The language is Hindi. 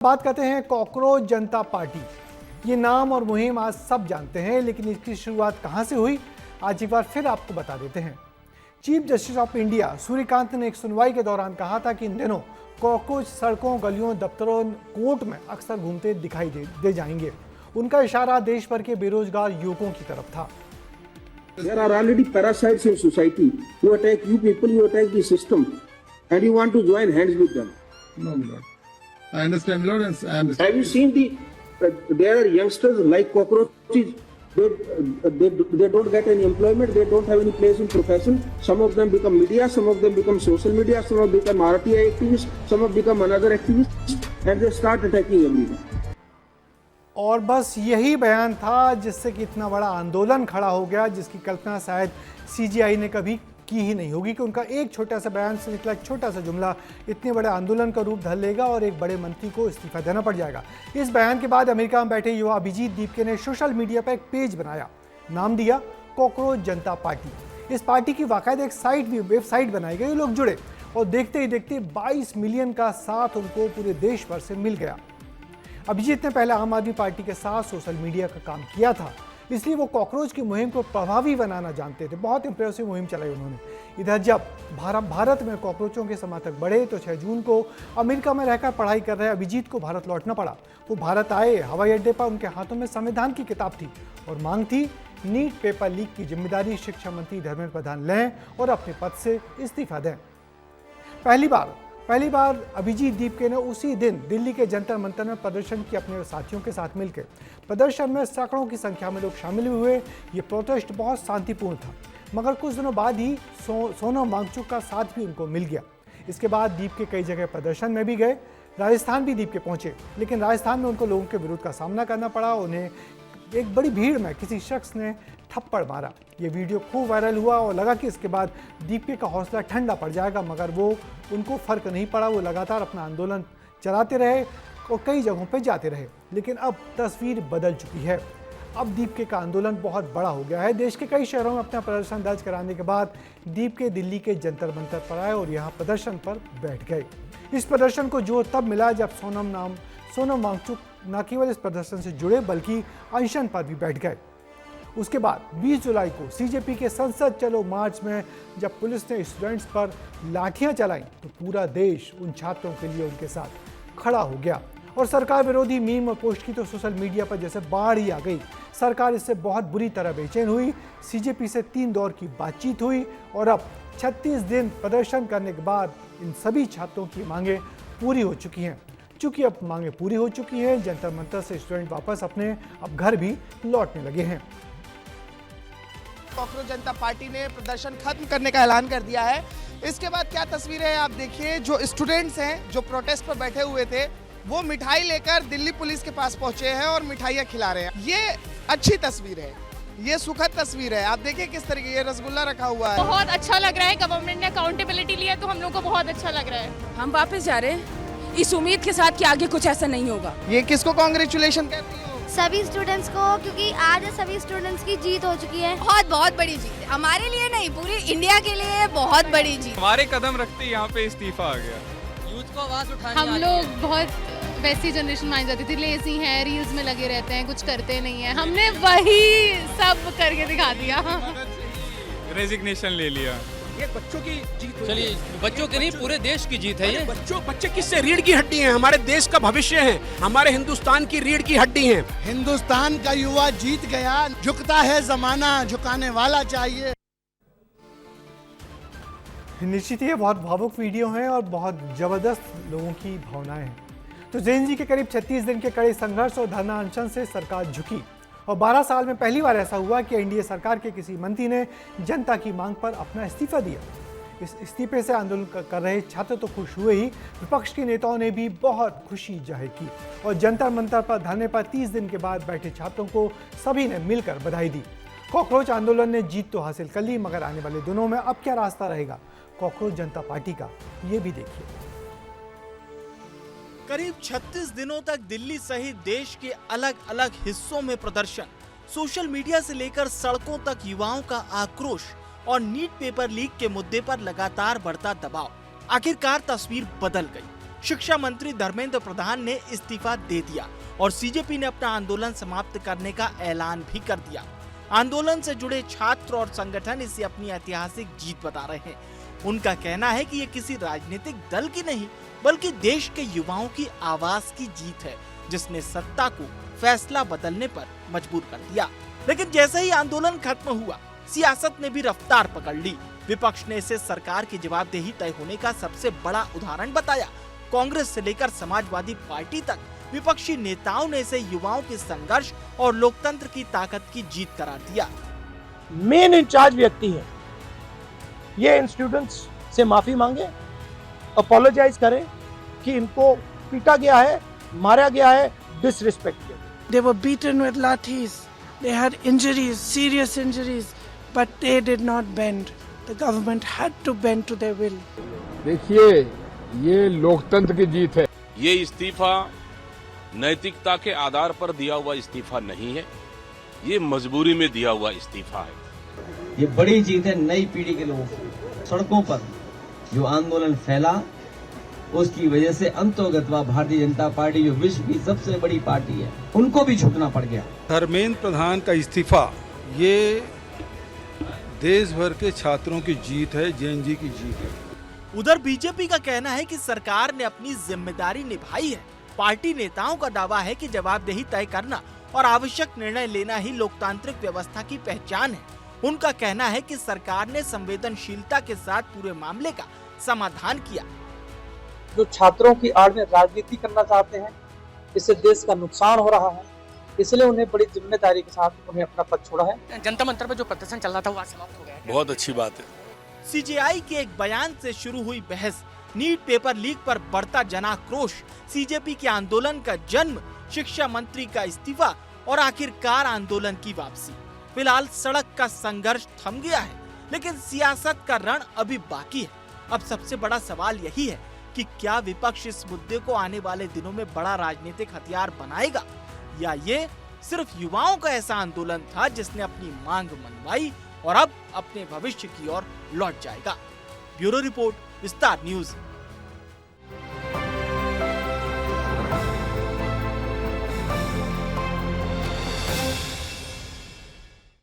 बात करते हैं कॉकरोच जनता पार्टी। ये नाम और मुहिम आज सब जानते हैं, लेकिन इसकी शुरुआत कहां से हुई आज एक बार फिर आपको बता देते हैं। Chief justice of India Suryakant ने एक सुनवाई के दौरान कहा था कि इन दिनों कॉकरोच सड़कों, गलियों, दफ्तरों, कोर्ट में अक्सर घूमते दिखाई दे जाएंगे। उनका इशारा देश भर के बेरोजगार युवकों की तरफ था। There are already parasites in society who attack you people, you attack the system, and you want to join hands with them. No, Lord. I understand, Lord, and I understand. Have you seen there are youngsters like cockroaches. They don't get any employment. They don't have any place in profession. Some of them become media. Some of them become social media. Some of them become RTI activists. Some of them become another activists, and they start attacking everyone. और बस यही बयान था जिससे कि इतना बड़ा आंदोलन खड़ा हो गया, जिसकी कल्पना शायद सीजीआई ने कभी की ही नहीं होगी कि उनका एक छोटा सा बयान से निकला एक छोटा सा जुमला इतने बड़े आंदोलन का रूप धर लेगा और एक बड़े मंत्री को इस्तीफा देना पड़ जाएगा। इस बयान के बाद अमेरिका में बैठे युवा अभिजीत दीपके ने सोशल मीडिया पर एक पेज बनाया, नाम दिया कॉकरोच जनता पार्टी। इस पार्टी की बाकायदा एक साइट भी, वेबसाइट बनाई गई। लोग जुड़े और देखते ही देखते 22 मिलियन का साथ उनको पूरे देश भर से मिल गया। अभिजीत ने पहले आम आदमी पार्टी के साथ सोशल मीडिया का काम किया था, इसलिए वो कॉकरोच की मुहिम को प्रभावी बनाना जानते थे। बहुत इंप्रेसिव मुहिम चलाई उन्होंने। इधर जब भारत में कॉकरोचों के समर्थक बढ़े तो 6 जून को अमेरिका में रहकर पढ़ाई कर रहे अभिजीत को भारत लौटना पड़ा। वो भारत आए, हवाई अड्डे पर उनके हाथों में संविधान की किताब थी और मांग थी नीट पेपर लीक की जिम्मेदारी शिक्षा मंत्री धर्मेंद्र प्रधान लें और अपने पद से इस्तीफा दें। पहली बार अभिजीत दीपके ने उसी दिन दिल्ली के जंतर मंतर में प्रदर्शन किया अपने साथियों के साथ मिलकर। प्रदर्शन में सैकड़ों की संख्या में लोग शामिल हुए। ये प्रोटेस्ट बहुत शांतिपूर्ण था, मगर कुछ दिनों बाद ही सोनम वांगचुक का साथ भी उनको मिल गया। इसके बाद दीपके कई जगह प्रदर्शन में भी गए। राजस्थान भी दीपके पहुंचे, लेकिन राजस्थान में उनको लोगों के विरोध का सामना करना पड़ा। उन्हें एक बड़ी भीड़ में किसी शख्स ने थप्पड़ मारा। ये वीडियो खूब वायरल हुआ और लगा कि इसके बाद दीपके का हौसला ठंडा पड़ जाएगा, मगर उनको फर्क नहीं पड़ा। वो लगातार अपना आंदोलन चलाते रहे और कई जगहों पे जाते रहे। लेकिन अब तस्वीर बदल चुकी है। अब दीपके का आंदोलन बहुत बड़ा हो गया है। देश के कई शहरों में अपना प्रदर्शन दर्ज कराने के बाद दीपके दिल्ली के जंतर मंतर पर आए और यहाँ प्रदर्शन पर बैठ गए। इस प्रदर्शन को जोर तब मिला जब सोनम वांगचुक न केवल इस प्रदर्शन से जुड़े बल्कि अनशन पर भी बैठ गए। उसके बाद 20 जुलाई को सीजेपी के संसद चलो मार्च में जब पुलिस ने स्टूडेंट्स पर लाठियां चलाई तो पूरा देश उन छात्रों के लिए उनके साथ खड़ा हो गया। और सरकार विरोधी मीम और पोस्ट की तो सोशल मीडिया पर जैसे बाढ़ ही आ गई। सरकार इससे बहुत बुरी तरह बेचैन हुई। सीजेपी से 3 दौर की बातचीत हुई और अब 36 दिन प्रदर्शन करने के बाद इन सभी छात्रों की मांगें पूरी हो चुकी हैं। चूंकि अब मांगें पूरी हो चुकी हैं, जंतर मंतर से स्टूडेंट वापस अपने अब घर भी लौटने लगे हैं। कॉकरोच जनता पार्टी ने प्रदर्शन खत्म करने का ऐलान कर दिया है। इसके बाद क्या तस्वीरें हैं आप देखिए। जो स्टूडेंट्स हैं जो प्रोटेस्ट पर बैठे हुए थे वो मिठाई लेकर दिल्ली पुलिस के पास पहुंचे हैं और मिठाइयां खिला रहे हैं। ये अच्छी तस्वीर है, ये सुखद तस्वीर है। आप देखिए किस तरीके ये रसगुल्ला रखा हुआ है। बहुत अच्छा लग रहा है। गवर्नमेंट ने अकाउंटेबिलिटी लिया तो हम लोग को बहुत अच्छा लग रहा है। हम वापस जा रहे हैं इस उम्मीद के साथ कि आगे कुछ ऐसा नहीं होगा। ये किसको कांग्रेचुलेशन कहती हो? सभी स्टूडेंट्स को, क्योंकि आज सभी स्टूडेंट्स की जीत हो चुकी है। बहुत बड़ी जीत है हमारे लिए नहीं, पूरी इंडिया के लिए बहुत बड़ी जीत। हमारे कदम रखते यहाँ पे इस्तीफा आ गया। यूथ को आवाज उठानी। हम लोग बहुत वैसी जनरेशन मानी जाती थी, लेजी हैं, रील्स में लगे रहते हैं, कुछ करते नहीं है। हमने वही सब करके दिखा दिया। रेजिग्नेशन ले लिया। ये बच्चों की जीत। चलिए बच्चों की नहीं, पूरे देश की जीत है ये। बच्चे किससे? रीढ़ की हड्डी हैं, हमारे देश का भविष्य है, हमारे हिंदुस्तान की रीढ़ की हड्डी हैं। हिंदुस्तान का युवा जीत गया। झुकता है जमाना, झुकाने वाला चाहिए। निश्चित ये बहुत भावुक वीडियो है और बहुत जबरदस्त लोगों की भावनाएं हैं। तो जेन जी के करीब 36 दिन के कड़े संघर्ष और धरना अनशन से सरकार झुकी और 12 साल में पहली बार ऐसा हुआ कि एनडीए सरकार के किसी मंत्री ने जनता की मांग पर अपना इस्तीफा दिया। इस इस्तीफे से आंदोलन कर रहे छात्र तो खुश हुए ही, विपक्ष के नेताओं ने भी बहुत खुशी जाहिर की और जंतर मंतर पर धरने पर 30 दिन के बाद बैठे छात्रों को सभी ने मिलकर बधाई दी। कॉकरोच आंदोलन ने जीत तो हासिल कर ली, मगर आने वाले दिनों में अब क्या रास्ता रहेगा कॉकरोच जनता पार्टी का, ये भी देखिए। करीब 36 दिनों तक दिल्ली सहित देश के अलग अलग हिस्सों में प्रदर्शन, सोशल मीडिया से लेकर सड़कों तक युवाओं का आक्रोश और नीट पेपर लीक के मुद्दे पर लगातार बढ़ता दबाव। आखिरकार तस्वीर बदल गई। शिक्षा मंत्री धर्मेंद्र प्रधान ने इस्तीफा दे दिया और सीजेपी ने अपना आंदोलन समाप्त करने का ऐलान भी कर दिया। आंदोलन से जुड़े छात्र और संगठन इसे अपनी ऐतिहासिक जीत बता रहे हैं। उनका कहना है कि ये किसी राजनीतिक दल की नहीं बल्कि देश के युवाओं की आवाज की जीत है, जिसने सत्ता को फैसला बदलने पर मजबूर कर दिया। लेकिन जैसे ही आंदोलन खत्म हुआ, सियासत ने भी रफ्तार पकड़ ली। विपक्ष ने इसे सरकार की जवाबदेही तय होने का सबसे बड़ा उदाहरण बताया। कांग्रेस से लेकर समाजवादी पार्टी तक विपक्षी नेताओं ने इसे युवाओं के संघर्ष और लोकतंत्र की ताकत की जीत करार दिया। मेन इंचार्ज व्यक्ति है, ये इन स्टूडेंट्स से माफी मांगे, अपोलोजाइज करें कि इनको पीटा गया है, मारा गया है, डिसरिस्पेक्ट किया। They were beaten with lathis. They had injuries, serious injuries, but they did not bend. The government had to bend to their will. देखिए, ये लोकतंत्र की जीत है। ये इस्तीफा नैतिकता के आधार पर दिया हुआ इस्तीफा नहीं है, ये मजबूरी में दिया हुआ इस्तीफा है। ये बड़ी जीत है नई पीढ़ी के लोगों की। सड़कों पर जो आंदोलन फैला, उसकी वजह से अंतोगत्वा भारतीय जनता पार्टी जो विश्व की सबसे बड़ी पार्टी है, उनको भी झुकना पड़ गया। धर्मेंद्र प्रधान का इस्तीफा ये देश भर के छात्रों की जीत है, जेएनजी की जीत है। उधर बीजेपी का कहना है कि सरकार ने अपनी जिम्मेदारी निभाई है। पार्टी नेताओं का दावा है कि जवाबदेही तय करना और आवश्यक निर्णय लेना ही लोकतांत्रिक व्यवस्था की पहचान है। उनका कहना है कि सरकार ने संवेदनशीलता के साथ पूरे मामले का समाधान किया। जो छात्रों की आड़ में राजनीति करना चाहते हैं, इससे देश का नुकसान हो रहा है, इसलिए उन्हें बड़ी जिम्मेदारी के साथ उन्हें अपना पद छोड़ा है। जनता मंत्र पर जो प्रदर्शन चल रहा था वो आज समाप्त हो गया है। बहुत अच्छी बात है। सीजेआई के एक बयान से शुरू हुई बहस, नीट पेपर लीक पर बढ़ता जनाक्रोश, सीजेपी के आंदोलन का जन्म, शिक्षा मंत्री का इस्तीफा और आखिरकार आंदोलन की वापसी। फिलहाल सड़क का संघर्ष थम गया है, लेकिन सियासत का रण अभी बाकी है। अब सबसे बड़ा सवाल यही है कि क्या विपक्ष इस मुद्दे को आने वाले दिनों में बड़ा राजनीतिक हथियार बनाएगा, या ये सिर्फ युवाओं का ऐसा आंदोलन था जिसने अपनी मांग मनवाई और अब अपने भविष्य की ओर लौट जाएगा। ब्यूरो रिपोर्ट, विस्तार न्यूज।